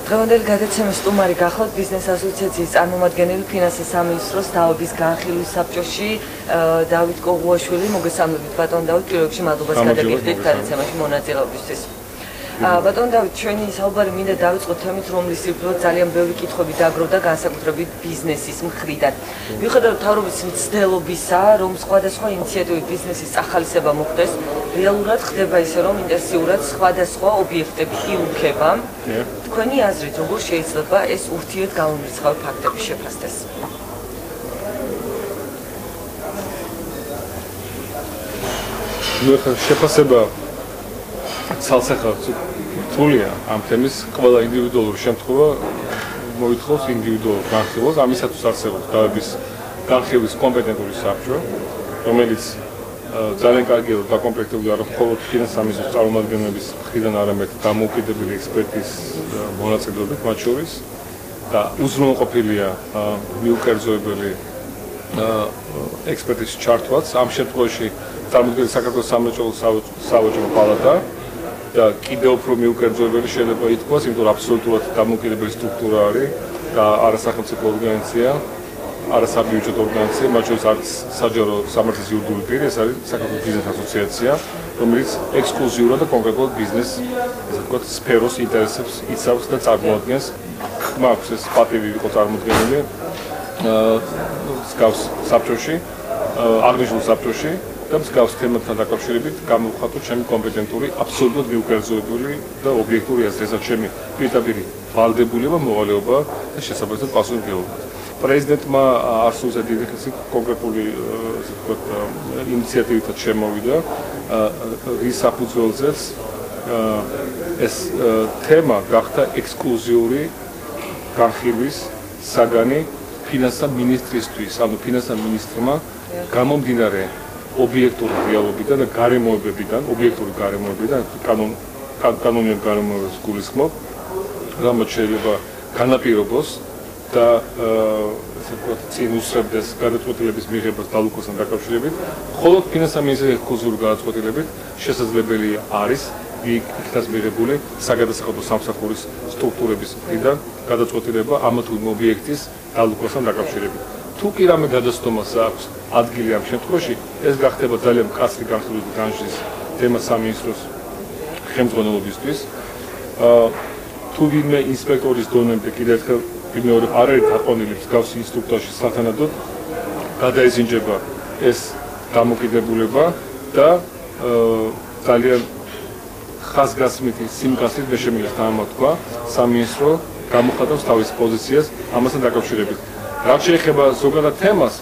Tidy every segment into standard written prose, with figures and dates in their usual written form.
დღევანდელი გადაცემის სტუმარი გახლავთ ბიზნეს ასოციაციის წარმომადგენელი ფინანსის სამინისტროს თაობის განხილვის საბჭოში დავით კოღუაშვილი. მოგესალმებით ბატონ დავით, პირველ რიგში მადლობას გადაგიხდით გადაცემაში მონაწილეობისთვის. ბატონ დავით, ჩვენი საუბარი მინდა დავიწყოთ თემით, რომლის ირგვლივ ძალიან ბევრი კითხვები დაგროვდა განსაკუთრებით ბიზნესის მხრიდან. მიუხედავად მთავრობის მცდელობისა, რომ სხვადასხვა ინიციატივით ბიზნესის წახალისება მოხდეს, რეალურად ხდება ისე, რომ ინტენსიურად სხვადასხვა ობიექტები იუქება. თქვენი აზრით, როგორ შეიძლება ეს ურთიერთგამომრიცხავი ფაქტები შეფასდეს? შეფასება ცალსახელს რთულია ამ თემის ყველა ინდივიდუალური შემთხვევა მოითხოვს ინდივიდუალურ განხილვას, ამისათვის არსებობს დავების განხილვის კომპეტენტური საბჭო, რომელიც ძალიან კარგია დაკომპლექტებული არა მხოლოდ ფინანსის სამინისტროს წარმომადგენლების მხრიდან, არამედ დამოუკიდებელი ექსპერტის მონაწილეობით მათ შორის და უზრუნველყოფილია მიუკერძოებელი ექსპერტის ჩართვაც. ამ შემთხვევაში წარმოადგენს საქართველოს სამრეწველო სავაჭრო პალატა და კიდევ უფრო მიუკერძოებელი შეიძლება ითქვას, იმიტომ რომ აბსოლუტურად დამოუკიდებელი სტრუქტურა არის და არასახელმწიფო ორგანიზაცია, არასაბიუჯეტო ორგანიზაცია, მათ შორის არც საჯარო სამართლის იურიდიული პირი, ეს არის საქართველოს ბიზნეს ასოციაცია, რომელიც ექსკლუზიურად და კონკრეტულად ბიზნეს, ესე ვთქვათ, სფეროს ინტერესებს იცავს და წარმოადგენს. მაქვს ეს პატივი იყო წარმოდგენილი მსგავს საბჭოში, აღნიშნულ საბჭოში და მსგავს თემებთან დაკავშირებით გამოვხატოთ ჩემი კომპეტენტური, აბსოლუტურად მიუკერძოებული და ობიექტური აზრი, ესაც ჩემი პირდაპირ ვალდებულება, მოვალეობა და შესაბამისად პასუხისმგებლობა. პრეზიდენტმა არსულზე დიდი ხანი კონკრეტული, ასე ვთქვათ, ინიციატივით შემოვიდა, რის საფუძველზეც ეს თემა გახდა ექსკლუზიური განხილვის საგანი ფინანსთა მინისტრისთვის, ანუ ფინანსთა მინისტრმა გამომდინარე ობიექტური რეალობიდან და გარემოებებიდან, ობიექტური გარემოებიდან, კანონიერ გარემოებებს გულისხმობ, რამაც შეიძლება განაპირობოს და ესე ვთქვათ, წინ უსწრებდეს გადაწყვეტილების მიღებას დალუქოსთან დაკავშირებით, ხოლო ფინანსთა მინისტრის ექსკლუზიური გადაწყვეტილებით შესაძლებელია არის იქნას მიღებული საგადასახადო სამსახურის სტრუქტურების მხრიდან გადაწყვეტილება ამა თუ იმ ობიექტის დალუქოსთან დაკავშირებით. თუ კი რამე გადაცდომას აქვს ადგილი ამ შემთხვევაში, ეს გახდება ძალიან მკაცრი განხილვის განშლის თემა სამინისტროს ხელმძღვანელობისთვის. თუ ვინმე ინსპექტორის დონემდე კიდევ ერთხელ ვიმეორებ, არ არის დაყოლილი მსგავსი ინსტრუქტორში სათანადოდ გადაიზინჯება ეს დამოკიდებულება და ძალიან ხაზგასმითი სიმკაცრით მე შემიძლია თამამოთქვა სამინისტრო გამოხატავს თავის პოზიციას ამასთან დაკავშირებით. რაც შეეხება ზოგადად თემას,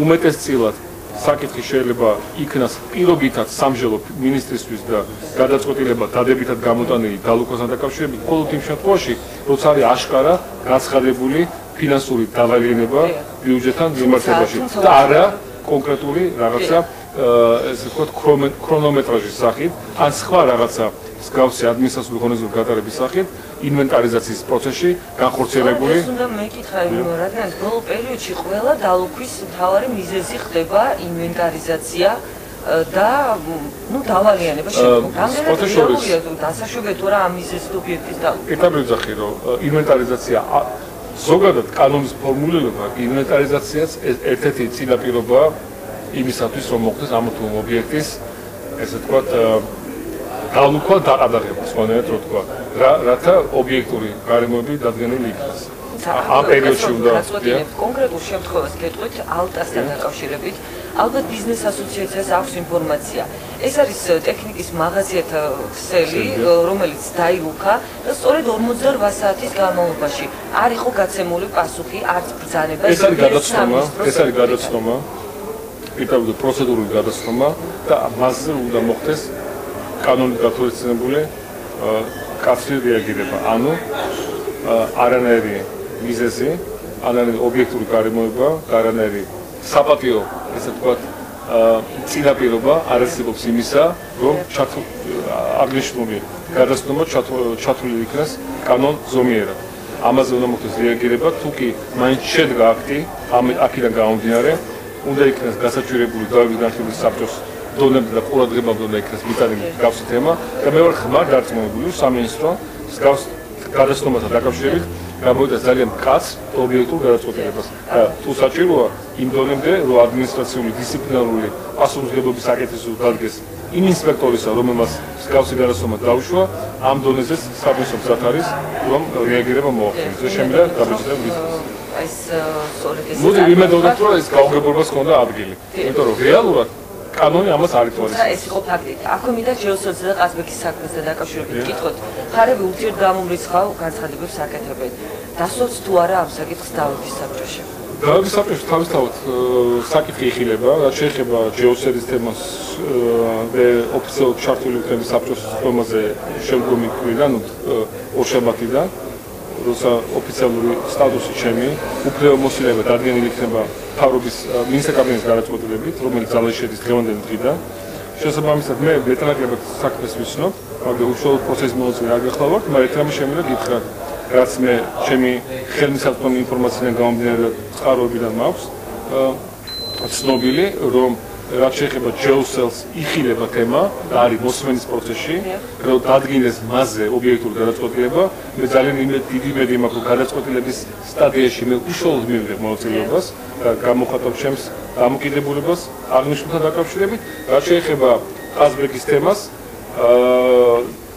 უმეტესწილად საკითხი შეიძლება იქნას პირობითად სამჟელო მინისტრისთვის და გადაწყვეტილება დადებითად გამოტანილი დალუქოსთან დაკავშირებით, მხოლოდ იმ შემთხვევაში, როცა არის აშკარა გაცხადებული ფინანსური დავალიანება ბიუჯეტთან მიმართებაში და არა კონკრეტული რაღაცა, ესე ვთქვათ, ქრონომეტრაჟის სახით, ან სხვა რაღაცა მსგავსი ადმინისტრაციული ღონისძიებების გატარების სახით, ინვენტარიზაციის პროცესში განხორციელებული. ეს უნდა მეკითხა, რადგან ბოლო პერიოდში ყველა დალუქვის მთავარი მიზეზი ხდება ინვენტარიზაცია და დავალიანება შედგება. პროცესშია დასაშვებია თუ რა ამ მიზეზით ობიექტის დალუქვა. პირდაპირ ვძახი, რომ ინვენტარიზაცია ზოგადად კანონის ფორმულირება ინვენტარიზაციას ერთ-ერთი წინაპირობაა იმისათვის, რომ მოხდეს ამ თუ იმ ობიექტის, ესე ვთქვათ, დალუქვა დაყადაღება, სხვანაირად რო თქვა, რათა ობიექტური გარემოები დადგენილი იქნას. ამ პერიოდში უნდა კონკრეტულ შემთხვევას გეტყვით ალტასთან დაკავშირებით, ალბათ ბიზნეს ასოციაციას აქვს ინფორმაცია. ეს არის ტექნიკის მაღაზიათა ქსელი, რომელიც დაილუქა და სწორედ 48 საათის განმავლობაში არ იყო გაცემული პასუხი არც ბრძანება. ეს არის გადაცნობა, პირდაპირ პროცედურული გადაცნობა და მასზე უნდა მოხდეს კანონით გათვალისწინებული კაცრი რეაგირება. ანუ არანაირი მიზეზი, არანაირი ობიექტური გარემოება, არანაირი საპატიო, ესე ვთქვათ, წინაპირობა არ არსებობს იმისა, რომ აღნიშნული გადაცნობა ჩათვლილი იქნას კანონ ზომიერად. ამაზე უნდა მოხდეს რეაგირება, თუ კი მაინც შედგა აქტი, აქედან გამომდინარე, უნდა იქნას გასაჭირებელი დავების განხილვის საბჭოს დონემდე და ყურადღებამდე უნდა იქნას მიტანილი მსგავსი თემა და მე ვარ ხმარ დარწმუნებული, სამინისტრო მსგავს გადასტომასთან დაკავშირებით გამოვიდა ძალიან მკაც ობიექტურ გადაწყვეტილებას. და თუ საჭიროა იმ დონემდე, რომ ადმინისტრაციული დისციპლინარული პასუხისმგებლობის საკითხი დადგეს იმ ინსპექტორისა, რომელმაც მსგავსი გადასტომა დაუშვა, ამ დონეზეც საბჭოს მზად არის, რომ რეაგირება მოახდინოს. ეს შემიძლია დაბეჭდება ბიზნესს. ეს სწორედ ეს მოდი ვიმედოვნებთ, რომ ეს გაუგებრობას ჰქონდა ადგილი. იმიტომ რომ რეალურად კანონი ამას არ ითვალისწინებს. ეს იყო ფაქტი. აქვე მინდა ჯეოსელზე და ყაზბეგის საქმესთან დაკავშირებით ვკითხოთ. ხარები ურთიერთგამომრიცხავ განცხადებებს აკეთებენ. დასვაც თუ არა ამ საკითხს დაუდის საბჭოში. დაუდის საბჭოში თავისთავად საკითხი იხილება, რაც შეეხება ჯეოსელის თემას და ოფიციალურად ჩართული თემის საბჭოს ხომაზე შემდგომი კვირიდან ორშაბათიდან, როცა ოფიციალური სტატუსი ჩემი უფლებამოსილება დადგენილი იქნება მთავრობის მინისტრთა კაბინეტის გადაწყვეტილებით, რომელიც ძალაში შედის დღევანდელი დღიდან. შესაბამისად მე მეტნაკლებად საქმეს ვიცნობ, მაგრამ უშუალოდ პროცესის მონაწილე არ გახლავართ, მაგრამ ერთ რამე შემიძლია გითხრათ, რაც მე ჩემი ხელმისაწვდომი ინფორმაციიდან გამომდინარე წყაროებიდან მაქვს ცნობილი, რომ რაც შეეხება ჯეოსელს იხილება თემა და არის მოსმენის პროცესში, რომ დადგინდეს მასზე ობიექტური გადაწყვეტილება, მე ძალიან დიდი იმედი მაქვს, რომ გადაწყვეტილების სტადიაში მე უშუალოდ მივიღებ მონაწილეობას და გამოხატავ ჩემს დამოკიდებულებას აღნიშნულთან დაკავშირებით, რაც შეეხება ყაზბეგის თემას,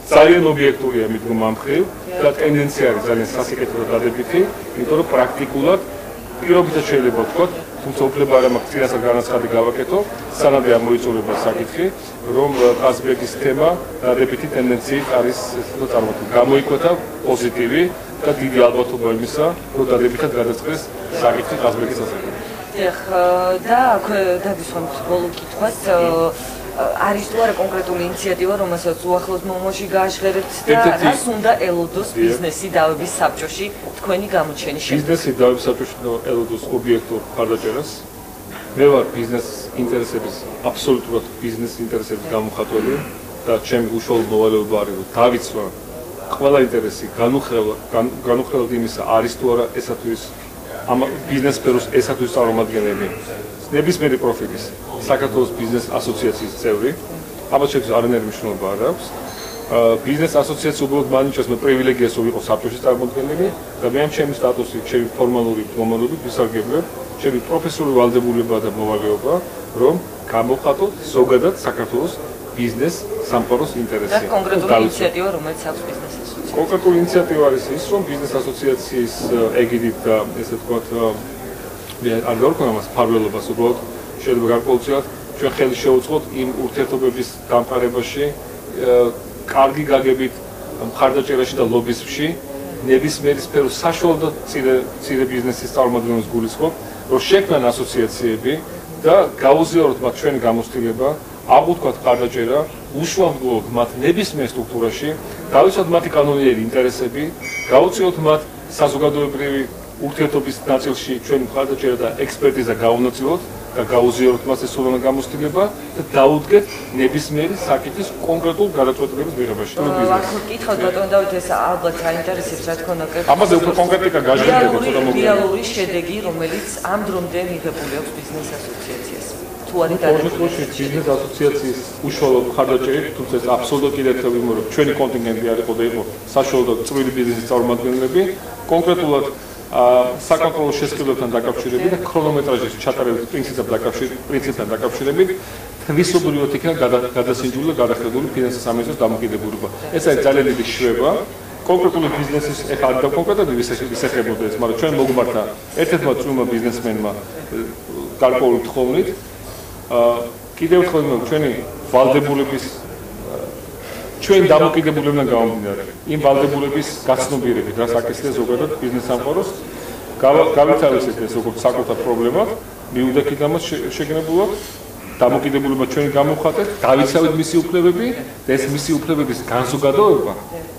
ძალიან ობიექტურია მიდგომა ამ მხრივ და ტენდენცია არის ძალიან სასიკეთო და დადებითი, იმიტომ რომ პრაქტიკულად პირობითად შეიძლება ვთქვათ, თუმცა უფლება არ მაქვს წინასწარ განაცხადი გავაკეთო, სანადე ამოიწურება საკითხი, რომ ყაზბეგის თემა დადებითი ტენდენციით არის წარმოქმნილი. გამოიკვეთა პოზიტივი და დიდი ალბათობა იმისა, რომ დადებითად გადაწყდეს საკითხი ყაზბეგის ასაკით. და აქვე დაგისვამთ ბოლო კითხვას. არის თუ არა კონკრეტული ინიციატივა, რომელსაც უახლოს მომავალში გააჟღერებთ და რას უნდა ელოდოს ბიზნესი დავების საბჭოში თქვენი გამოჩენის შემდეგ? ბიზნესი დავების საბჭოში ელოდოს ობიექტურ მხარდაჭერას. მე ვარ ბიზნეს ინტერესების, აბსოლუტურად ბიზნეს ინტერესების გამოხატველი და ჩემი უშუალო მოვალეობა არის, რომ დავიცვა ყველა ინტერესი განუხრელად იმისა, არის თუ არა ესა თუ ის ამ ბიზნეს სფეროს ესა თუ ის წარმომადგენელი. ნებისმიერი პროფილის საქართველოს ბიზნეს ასოციაციის წევრი, ამას შექმნის არანაირი მნიშვნელობა არ აქვს. ბიზნეს ასოციაცია უბრალოდ მანიჭებს მე პრივილეგიას, რომ ვიყო საბჭოში წარმოქმნილი და მე ამ ჩემი სტატუსი, ჩემი ფორმალური მომავლობით ვისარგებლებ, ჩემი პროფესიული ვალდებულება და მოვალეობა, რომ გამოვხატოთ ზოგადად საქართველოს ბიზნეს სამყაროს ინტერესი. და კონკრეტული ინიციატივა, რომელიც აქვს ბიზნეს ასოციაციას. კონკრეტული ინიციატივა არის ის, რომ ბიზნეს ასოციაციის ეგიდით და ესე ვთქვათ არ გავქონა მას ფარველობას, უბრალოდ შეიძლება გარკვეულწილად ჩვენ ხელი შევუწყოთ იმ ურთიერთობების დამყარებაში, კარგი გაგებით მხარდაჭერაში და ლობიზმში, ნებისმიერი სფეროს საშუალო მცირე ბიზნესის წარმომადგენლებს გულისხმობ, რომ შექმნან ასოციაციები და გაუზიაროთ მათ ჩვენი გამოცდილება, აღვთქვათ მხარდაჭერა, უშუალოდ მათ ნებისმიერ სტრუქტურაში, გავიცოთ მათი კანონიერი ინტერესები, გაუწიოთ მათ საზოგადოებრივი ურთიერთობის ნაწილში ჩვენი მხარდაჭერა და ექსპერტიზა გაუნაწილოთ და გაუზიაროთ მას ეს სულანა გამოცდილება და დაუდგეთ ნებისმიერი საკითხის კონკრეტულ გადაწყვეტილების მიღებაში. კითხავთ ბატონო დავით, ეს ალბათ საინტერესებს, რა თქმა უნდა, ამაზე უფრო კონკრეტიკა გაჟღერდება ცოტა მოგვიანებით. რეალური შედეგი, რომელიც ამ დრომდე მიღებული აქვს ბიზნეს ასოციაციას. თუ არის დადებული ბიზნეს ასოციაციის უშუალო მხარდაჭერით, თუმცა ეს აბსოლუტურად კიდევ ერთხელ ვიმეორებ, ჩვენი კონტინგენტი არ იყო და იყო საშუალო და წვრილი ბიზნესის წარმომადგენლები, კონკრეტულად საკონტროლო შესყიდვებთან დაკავშირებით და ქრონომეტრაჟის ჩატარების პრინციპთან დაკავშირებით თვისობრივად იქნება გადასინჯული და გადახედული ფინანსის სამინისტროს დამოკიდებულება. ეს არის ძალიან დიდი შვება. კონკრეტული ბიზნესის ეხლა არ დაკონკრეტებდი ვისახებოდა ეს, მაგრამ ჩვენ მოგმართა ერთ-ერთმა წვრილმა ბიზნესმენმა გარკვეული თხოვნით. კიდევ ერთხელ ჩვენი ვალდებულების ჩვენ დამოკიდებულებიდან გამომდინარე, იმ ვალდებულების გაცნობიერებით, რაც აკისრია ზოგადად ბიზნეს სამყაროს, გავითარებთ ეს როგორც საკუთარ პრობლემად, მიუდექით ამას შეგნებულად, დამოკიდებულება ჩვენი გამოვხატეთ, დავიცავეთ მისი უფლებები და ეს მისი უფლებების განზოგადოება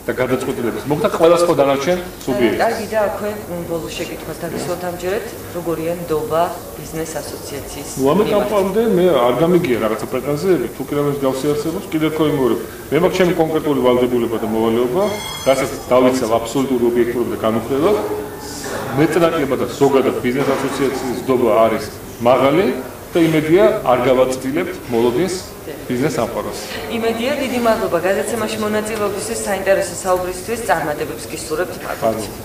და გადაწყვეტილებას მოხდა ყველა სხვა დანარჩენ სუბიექტს. კარგი და აქვე ბოლოს შეკითხვას დაგისვათ ამჯერად, როგორია ნდობა ბიზნეს ასოციაციის. ნუ ამ კამპანიამდე მე არ გამიგია რაღაცა პრეტენზიები, თუ კიდევ გავსიარსებობს, კიდევ თქო იმეორებ. მე მაქვს ჩემი კონკრეტული ვალდებულება და მოვალეობა, რასაც დავიცავ აბსოლუტურ ობიექტურად და განუხრელად. მეტნაკლებად და ზოგადად ბიზნეს ასოციაციის ნდობა არის მაღალი და იმედია არ გავაწtildeებთ მოლოდინს ბიზნეს ამყაროს. იმედია, დიდი მადლობა გადაცემაში მონაწილეობისთვის, საინტერესო საუბრისთვის, წარმატებებს გისურვებთ.